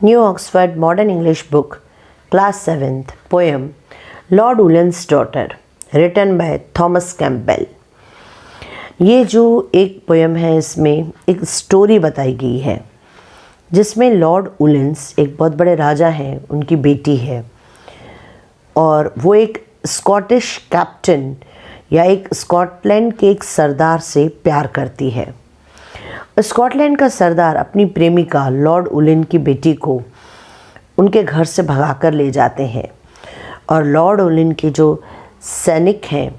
New Oxford Modern English Book, Class 7th, poem Lord Ullyn's Daughter, written by Thomas Campbell. ये जो एक poem है, इसमें एक स्टोरी बताई गई है जिसमें लॉर्ड उलिन्स एक बहुत बड़े राजा हैं, उनकी बेटी है और वो एक स्कॉटिश कैप्टन या एक स्कॉटलैंड के एक सरदार से प्यार करती है। स्कॉटलैंड का सरदार अपनी प्रेमिका लॉर्ड उलिन की बेटी को उनके घर से भगाकर ले जाते हैं और लॉर्ड उलिन के जो सैनिक हैं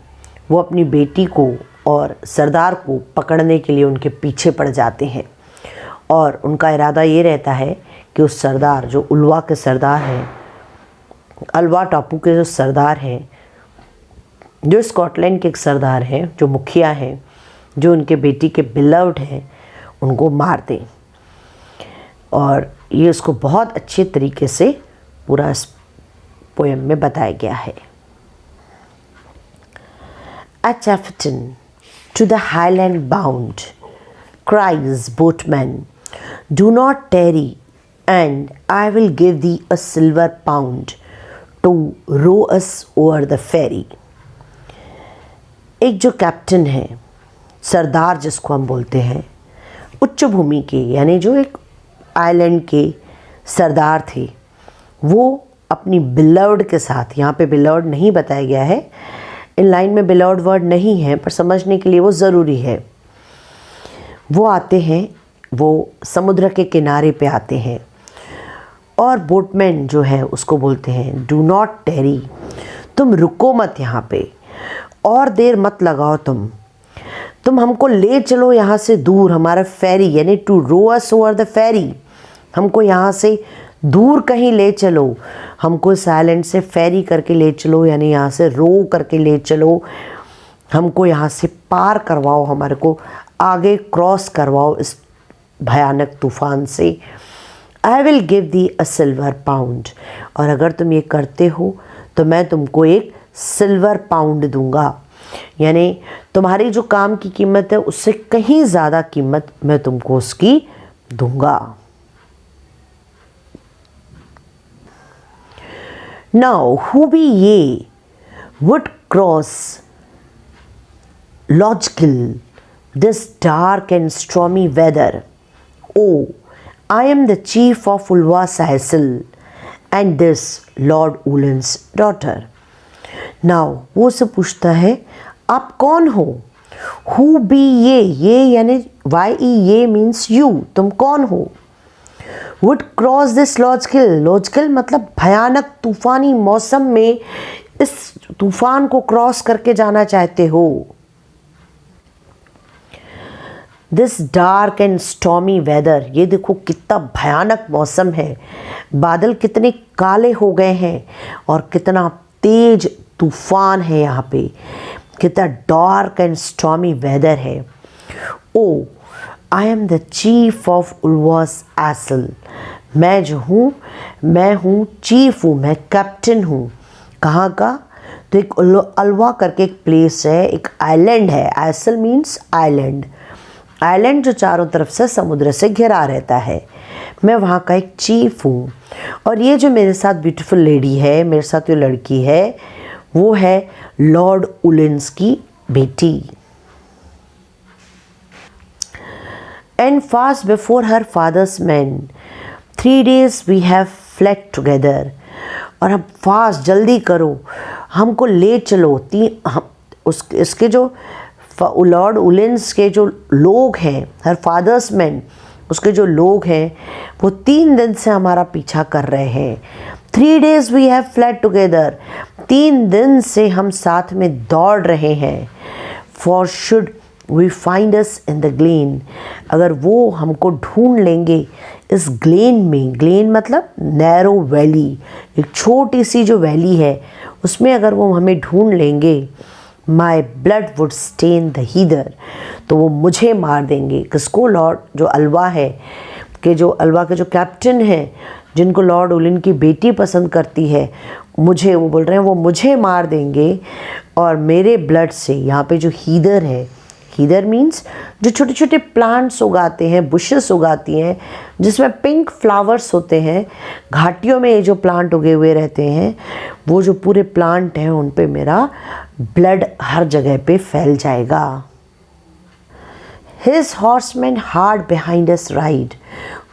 वो अपनी बेटी को और सरदार को पकड़ने के लिए उनके पीछे पड़ जाते हैं और उनका इरादा ये रहता है कि उस सरदार जो उल्वा के सरदार हैं, अल्वा टापू के जो सरदार हैं, जो स्कॉटलैंड के एक सरदार हैं, जो मुखिया हैं, जो उनके बेटी के बिलव्ड हैं, उनको मार दें। और ये उसको बहुत अच्छे तरीके से पूरा इस पोएम में बताया गया है। At Atherton, to the highland bound, cries boatman, do not tarry, and I will give thee a silver pound to row us over the ferry. एक जो कैप्टन है, सरदार जिसको हम बोलते हैं, उच्च भूमि के यानी जो एक आइलैंड के सरदार थे, वो अपनी बिलव्ड के साथ, यहाँ पे बिलव्ड नहीं बताया गया है, इन लाइन में बिलव्ड वर्ड नहीं है पर समझने के लिए वो ज़रूरी है। वो आते हैं, वो समुद्र के किनारे पे आते हैं और बोटमैन जो है उसको बोलते हैं डू नॉट टेरी, तुम रुको मत यहाँ पे और देर मत लगाओ, तुम हमको ले चलो यहाँ से दूर, हमारा फेरी यानी to row us over the ferry, हमको यहाँ से दूर कहीं ले चलो, हमको इस आइलैंड से फेरी करके ले चलो यानी यहाँ से रो करके ले चलो, हमको यहाँ से पार करवाओ, हमारे को आगे क्रॉस करवाओ इस भयानक तूफान से। I will give the a silver pound, और अगर तुम ये करते हो तो मैं तुमको एक सिल्वर पाउंड दूंगा, यानी तुम्हारी जो काम की कीमत है उससे कहीं ज़्यादा कीमत मैं तुमको उसकी दूंगा। Now who be ye would cross Lochgill this dark and stormy weather? Oh, I am the chief of Ulva Sahil and this Lord Ullyn's daughter. Now वो उससे पूछता है आप कौन हो? Who be ये यानी ye means you, तुम कौन हो? Would cross this Lochgill मतलब भयानक तूफानी मौसम में इस तूफान को क्रॉस करके जाना चाहते हो। This dark and stormy weather, ये देखो कितना भयानक मौसम है, बादल कितने काले हो गए हैं और कितना तेज तूफान है यहाँ पे, कितना डार्क एंड स्टॉर्मी वेदर है। Oh I am the chief of Ulva's isle, मैं जो हूँ मैं हूँ चीफ हूँ, मैं कैप्टन हूँ। कहाँ का? तो एक अल्वा करके एक प्लेस है, एक आइलैंड है, एसल मीन्स आइलैंड, आइलैंड जो चारों तरफ से समुद्र से घिरा रहता है, मैं वहाँ का एक चीफ हूँ। और ये जो मेरे साथ ब्यूटीफुल लेडी है, मेरे साथ जो लड़की है, वो है लॉर्ड उलिन्स की बेटी। And fast before her father's men, 3 days we have fled together. और अब फास्ट जल्दी करो, हमको ले चलो। इसके जो लॉर्ड उलिन्स के जो लोग हैं, हर फादर्स मैन, उसके जो लोग हैं वो 3 दिन से हमारा पीछा कर रहे हैं। 3 days we have fled together, 3 दिन से हम साथ में दौड़ रहे हैं। For should we find us in the glen, अगर वो हमको ढूंढ लेंगे इस ग्लेन में, ग्लेन मतलब नैरो वैली, एक छोटी सी जो वैली है उसमें अगर वो हमें ढूंढ लेंगे, my blood would stand the heather, तो वो मुझे मार देंगे। किसको? लॉर्ड जो अल्वा है कि जो अल्वा के जो कैप्टन हैं, जिनको लॉर्ड उलिन की बेटी पसंद करती है, मुझे वो बोल रहे हैं वो मुझे मार देंगे और मेरे ब्लड से, यहाँ पे जो हीदर है, हीदर मीन्स जो छोटे छोटे प्लांट्स उगाते हैं, बुशेस उगाती हैं जिसमें पिंक फ्लावर्स होते हैं, घाटियों में ये जो प्लांट उगे हुए रहते हैं, वो जो पूरे प्लांट हैं उन पे मेरा ब्लड हर जगह पे फैल जाएगा। His horsemen hard behind us ride,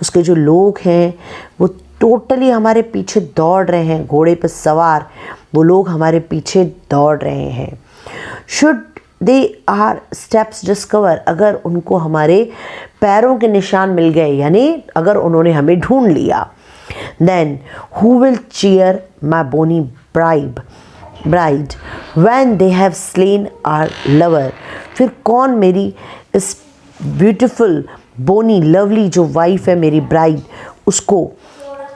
उसके जो लोग हैं वो टोटली हमारे पीछे दौड़ रहे हैं, घोड़े पर सवार वो लोग हमारे पीछे दौड़ रहे हैं। Should they our steps discover, अगर उनको हमारे पैरों के निशान मिल गए, यानी अगर उन्होंने हमें ढूंढ लिया, then who will cheer my bonny bride when they have slain our lover, फिर कौन मेरी इस ब्यूटीफुल बोनी लवली जो वाइफ है मेरी ब्राइड, उसको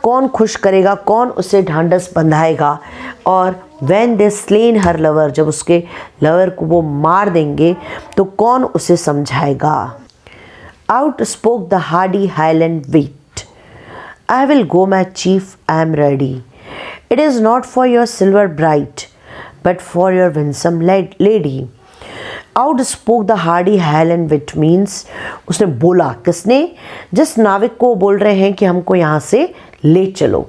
कौन खुश करेगा, कौन उसे ढांढस बंधाएगा। और when they slain her lover, जब उसके लवर को वो मार देंगे तो कौन उसे समझाएगा। Out spoke the hardy Highland wit, I will go my chief, I am ready. It is not for your silver bride, but for your winsome lady. Outspoke the hardy Highland wight means उसने बोला, किसने, जिस नाविक को बोल रहे हैं कि हमको यहाँ से ले चलो।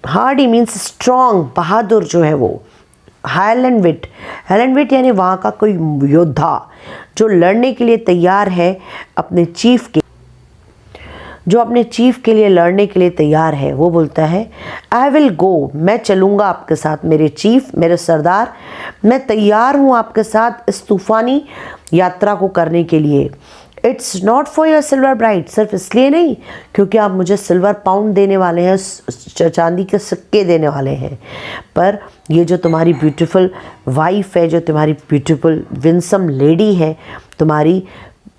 हार्डी मीन्स स्ट्रॉन्ग, बहादुर जो है वो। हाईलैंड विट यानी वहाँ का कोई योद्धा जो लड़ने के लिए तैयार है अपने चीफ के, जो अपने चीफ के लिए लड़ने के लिए तैयार है, वो बोलता है आई विल गो, मैं चलूँगा आपके साथ मेरे चीफ, मेरे सरदार, मैं तैयार हूँ आपके साथ इस तूफ़ानी यात्रा को करने के लिए। It's not for your silver bride, सिर्फ इसलिए नहीं क्योंकि आप मुझे सिल्वर पाउंड देने वाले हैं, चांदी के सिक्के देने वाले हैं, पर ये जो तुम्हारी ब्यूटीफुल वाइफ है, जो तुम्हारी ब्यूटीफुल विंसम लेडी है, तुम्हारी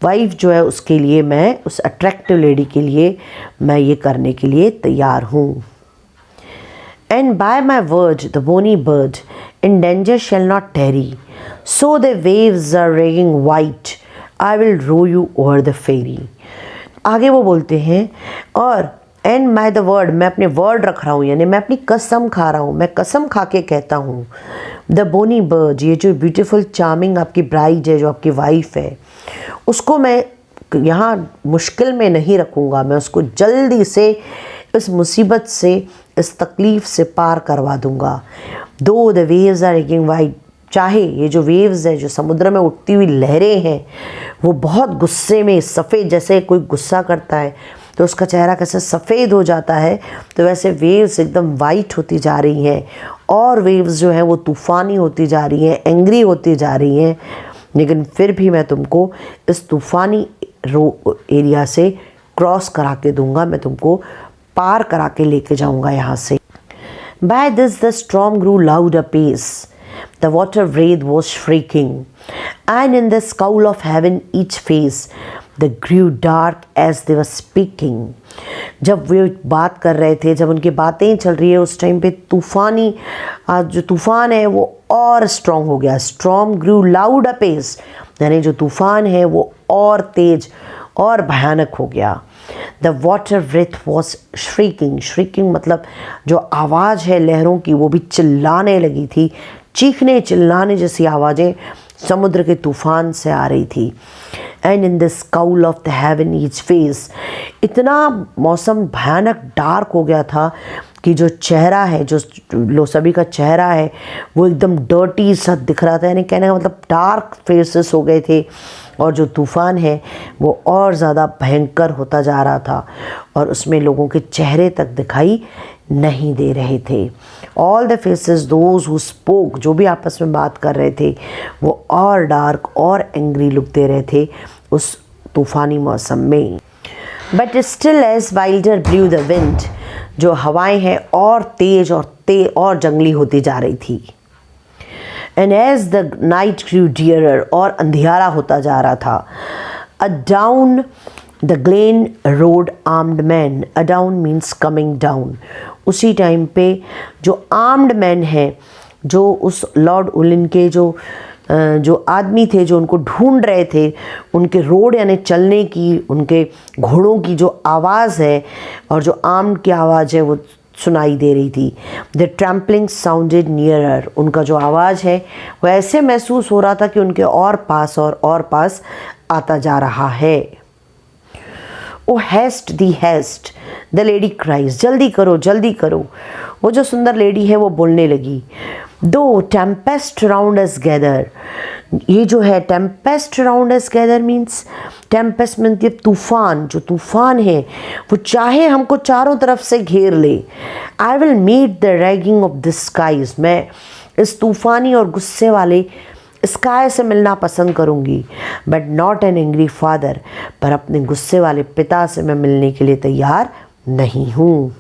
वाइफ जो है, उसके लिए मैं, उस अट्रैक्टिव लेडी के लिए मैं ये करने के लिए तैयार हूँ। And by my word the bonny bird in danger shall not tarry, so the waves are raging white, I will row you over the ferry. आगे वो बोलते हैं और एंड माई द वर्ड, मैं अपने वर्ड रख रहा हूँ, यानी मैं अपनी कसम खा रहा हूँ, मैं कसम खा के कहता हूँ। द बोनी बर्ड, ये जो ब्यूटीफुल चार्मिंग आपकी ब्राइड है, जो आपकी वाइफ है, उसको मैं यहाँ मुश्किल में नहीं रखूँगा, मैं उसको जल्दी से इस मुसीबत से, इस तकलीफ़ से पार करवा दूँगा। Though the waves are raging white, चाहे ये जो वेव्स है, जो समुद्र में उठती हुई लहरें हैं, वो बहुत गुस्से में, सफ़ेद, जैसे कोई गुस्सा करता है तो उसका चेहरा कैसे सफ़ेद हो जाता है, तो वैसे वेव्स एकदम वाइट होती जा रही हैं, और वेव्स जो हैं वो तूफ़ानी होती जा रही हैं, एंग्री होती जा रही हैं, लेकिन फिर भी मैं तुमको इस तूफ़ानी एरिया से क्रॉस करा के दूंगा, मैं तुमको पार करा के लेके जाऊंगा यहाँ से। By this the storm grew loud apace, the water wraith was shrieking, and in the scowl of heaven each face they grew dark as they were speaking. जब वे बात कर रहे थे, जब उनकी बातें चल रही है, उस टाइम पे तूफ़ानी जो तूफ़ान है वो और स्ट्रॉन्ग हो गया। स्ट्रॉम ग्रू लाउड अपेस, यानी जो तूफ़ान है वो और तेज और भयानक हो गया। The water wraith was shrieking, shrieking मतलब जो आवाज़ है लहरों की वो भी चिल्लाने लगी थी, चीखने चिल्लाने जैसी आवाज़ें समुद्र के तूफ़ान से आ रही थी। And in the scowl of the haven each face, इतना मौसम भयानक डार्क हो गया था कि जो चेहरा है, जो सभी का चेहरा है वो एकदम डर्टी सा दिख रहा था, यानी कहने का मतलब डार्क फेसेस हो गए थे, और जो तूफ़ान है वो और ज़्यादा भयंकर होता जा रहा था, और उसमें लोगों के चेहरे तक दिखाई नहीं दे रहे थे। All the faces those who spoke, जो भी आपस में बात कर रहे थे, वो और डार्क और एंग्री लुक दे रहे थे उस तूफ़ानी मौसम में। But still as wilder blew the wind, जो हवाएं हैं और तेज और जंगली होती जा रही थी। And as the night grew dearer, और अंधियारा होता जा रहा था। Adown the glen rode armed men, adown means coming down. उसी टाइम पे जो आर्म्ड मैन है, जो उस लॉर्ड उलिन के जो आदमी थे जो उनको ढूंढ रहे थे, उनके रोड यानी चलने की, उनके घोड़ों की जो आवाज़ है और जो आर्म्ड की आवाज़ है वो सुनाई दे रही थी। द ट्रैम्पलिंग साउंडेड नियरर, उनका जो आवाज़ है वो ऐसे महसूस हो रहा था कि उनके और पास आता जा रहा है। O haste thee haste the lady cries, जल्दी करो जल्दी करो, वो जो सुंदर लेडी है वो बोलने लगी। दो टेम्पेस्ट राउंड अस गैदर, ये जो है टेम्पेस्ट राउंड अस गैदर मीन्स, टेम्पेस्ट मीन्स तूफान, जो तूफान है वो चाहे हमको चारों तरफ से घेर ले। I will meet the raging of the skies, मैं इस तूफानी और गुस्से वाले स्काई से मिलना पसंद करूंगी। But not an angry father, पर अपने गुस्से वाले पिता से मैं मिलने के लिए तैयार नहीं हूँ।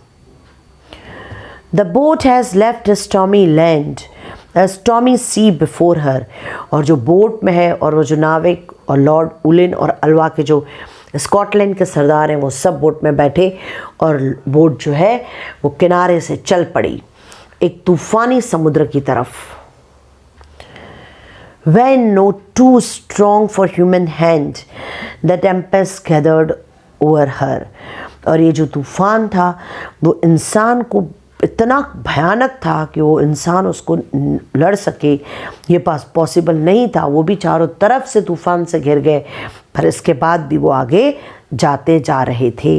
The boat has left a stormy land, a stormy sea before her, और जो बोट में है और वो जो नाविक और लॉर्ड उलिन और अल्वा के जो स्कॉटलैंड के सरदार हैं वो सब बोट में बैठे और बोट जो है वो किनारे से चल पड़ी एक तूफानी समुद्र की तरफ। When no too strong for human hand, the tempest gathered over her, और ये जो तूफान था वो इंसान को इतना भयानक था कि वो इंसान उसको लड़ सके ये पास पॉसिबल नहीं था। वो भी चारों तरफ से तूफान से घिर गए, पर इसके बाद भी वो आगे जाते जा रहे थे।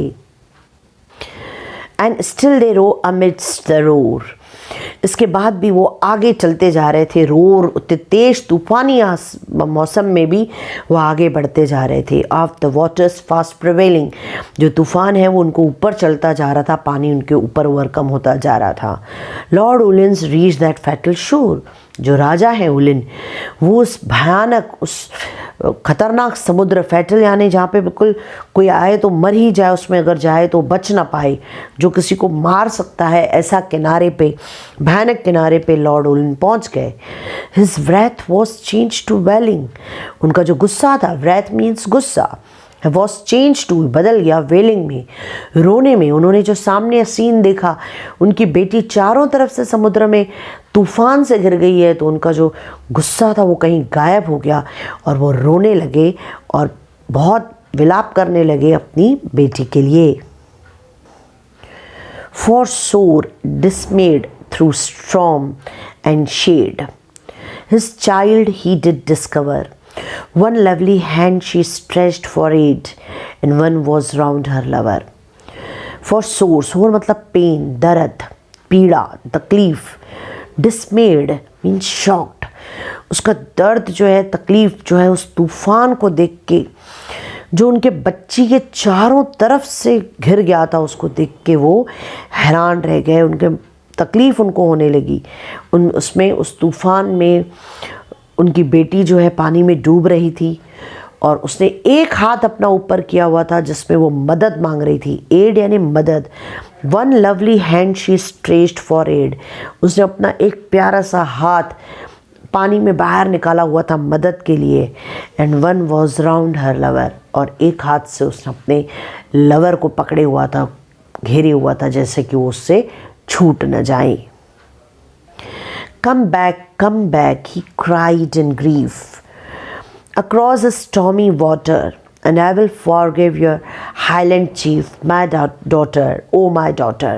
And still they rowed amidst the roar, इसके बाद भी वो आगे चलते जा रहे थे। रोर, तेज तूफानी मौसम में भी वो आगे बढ़ते जा रहे थे। Of the waters fast prevailing, जो तूफान है वो उनको ऊपर चलता जा रहा था, पानी उनके ऊपर ओवरकम होता जा रहा था। लॉर्ड उलिन्स रीच दैट फैटल शोर, जो राजा है उलिन वो उस भयानक उस खतरनाक समुद्र, फैटल यानी जहाँ पे बिल्कुल कोई आए तो मर ही जाए, उसमें अगर जाए तो बच ना पाए, जो किसी को मार सकता है, ऐसा किनारे पे, भयानक किनारे पे लॉर्ड उलिन पहुँच गए। His wrath was change to wailing, उनका जो गुस्सा था, व्रेथ मीन्स गुस्सा, वॉज चेंज टू बदल गया वेलिंग में, रोने में। उन्होंने जो सामने सीन देखा, उनकी बेटी चारों तरफ से समुद्र में तूफान से घिर गई है, तो उनका जो गुस्सा था वो कहीं गायब हो गया और वो रोने लगे और बहुत विलाप करने लगे अपनी बेटी के लिए। For sore dismayed through storm and shade his child he did discover, one lovely hand she stretched for aid, and one was round her lover. For sore, sore मतलब पेन, दर्द, पीड़ा, तकलीफ। dismayed means shocked, उसका दर्द जो है, तकलीफ जो है उस तूफान को देख के, जो उनके बच्ची के चारों तरफ से घिर गया था, उसको देख के वो हैरान रह गए। उनके तकलीफ़ उनको होने लगी। उसमें उस तूफ़ान में उनकी बेटी जो है पानी में डूब रही थी और उसने एक हाथ अपना ऊपर किया हुआ था जिसमें वो मदद मांग रही थी। एड यानी मदद। One lovely hand she stretched for aid, उसने अपना एक प्यारा सा हाथ पानी में बाहर निकाला हुआ था मदद के लिए। And one was round her lover, और एक हाथ से उसने अपने लवर को पकड़े हुआ था, घेरे हुआ था, जैसे कि वो उससे छूट न जाए। come back, he cried in grief across the stormy water, and I will forgive your Highland chief, my daughter, oh my daughter.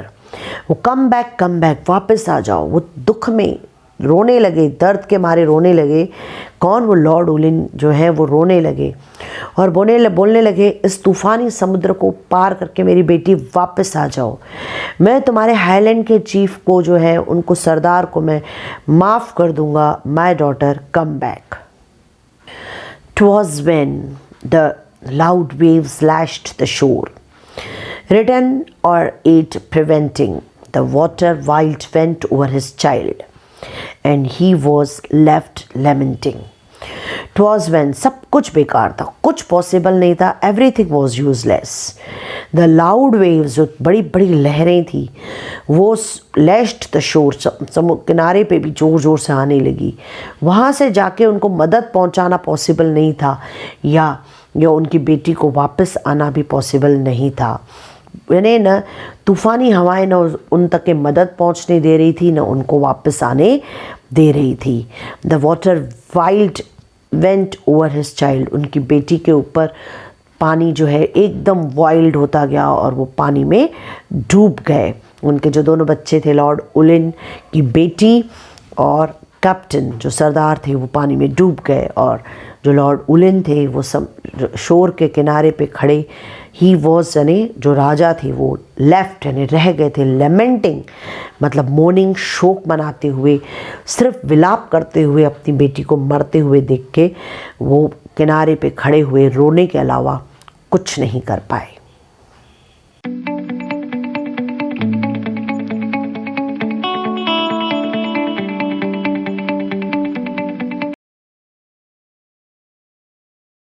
वो come back, वापस आ जाओ। वो दुख में रोने लगे, दर्द के मारे रोने लगे। कौन? वो लॉर्ड उलिन जो है वो रोने लगे और बोलने लगे, इस तूफ़ानी समुद्र को पार करके मेरी बेटी वापस आ जाओ। मैं तुम्हारे हाईलैंड के चीफ को जो है, उनको सरदार को मैं माफ़ कर दूंगा। My daughter come back. 'Twas when the loud waves lashed the shore, written or aid preventing, the water wild went over his child, and he was left lamenting. 'Twas when सब कुछ बेकार था, कुछ पॉसिबल नहीं था, everything was useless. The loud waves, जो बड़ी बड़ी लहरें थी, वो lashed the shore, समुद्र किनारे पे भी ज़ोर ज़ोर से आने लगी। वहाँ से जाके उनको मदद पहुँचाना पॉसिबल नहीं था, या उनकी बेटी को वापस आना भी पॉसिबल नहीं था। यानी न तूफ़ानी हवाएं न उन तक के मदद पहुंचने दे रही थी, न उनको वापस आने दे रही थी। The water wild went over his child, उनकी बेटी के ऊपर पानी जो है एकदम वाइल्ड होता गया और वो पानी में डूब गए। उनके जो दोनों बच्चे थे, लॉर्ड उलिन की बेटी और कैप्टन जो सरदार थे, वो पानी में डूब गए। और जो लॉर्ड उलिन थे वो शोर के किनारे पे खड़े, ही वॉज यानी जो राजा थे वो लेफ्ट यानी रह गए थे, लेमेंटिंग मतलब मोर्निंग, शोक मनाते हुए, सिर्फ विलाप करते हुए अपनी बेटी को मरते हुए देख के वो किनारे पे खड़े हुए, रोने के अलावा कुछ नहीं कर पाए।